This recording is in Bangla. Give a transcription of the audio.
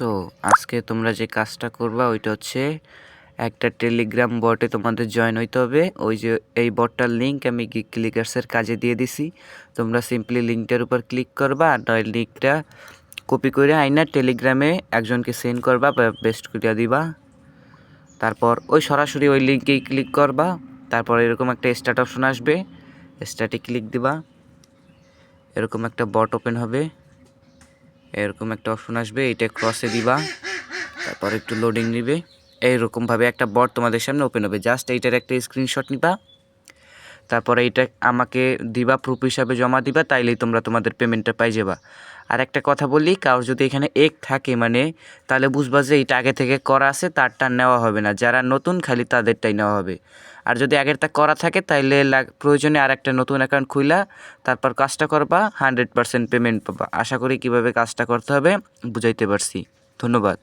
সো আজকে তোমরা যে কাজটা করবা ওইটা হচ্ছে একটা টেলিগ্রাম বটে তোমাদের জয়েন হইতে হবে। ওই যে এই বটটার লিঙ্ক আমি ক্লিকার্সের কাজে দিয়ে দিছি। তোমরা সিম্পলি লিঙ্কটার উপর ক্লিক করবা, আর নয় লিঙ্কটা কপি করে আইনা টেলিগ্রামে একজনকে সেন্ড করবা বা পেস্ট করে দিবা। তারপর ওই সরাসরি ওই লিঙ্কেই ক্লিক করবা। তারপর এরকম একটা স্টার্ট অপশন আসবে, স্টার্টে ক্লিক দিবা। এরকম একটা বট ওপেন হবে, এরকম একটা অপশন আসবে, এইটা ক্রসে দিবা। তারপর একটু লোডিং নিবে, এইরকমভাবে একটা বট তোমাদের সামনে ওপেন হবে। জাস্ট এইটার একটা স্ক্রিনশট নিবা, তারপরে এইটা আমাকে দিবা, প্রুফ হিসাবে জমা দিবা, তাইলেই তোমরা তোমাদের পেমেন্টটা পাই যাবা। আর একটা কথা বলি, কারোর যদি এখানে এক থাকে মানে তাহলে বুঝবা যে এইটা আগে থেকে করা আছে, তারটা নেওয়া হবে না। যারা নতুন খালি তাদেরটাই নেওয়া হবে। আর যদি আগেরটা করা থাকে তাইলে প্রয়োজনে আর একটা নতুন অ্যাকাউন্ট খুইলা তারপর কাজটা করবা, 100% পেমেন্ট পাবা। আশা করি কীভাবে কাজটা করতে হবে বুঝাইতে পারছি। ধন্যবাদ।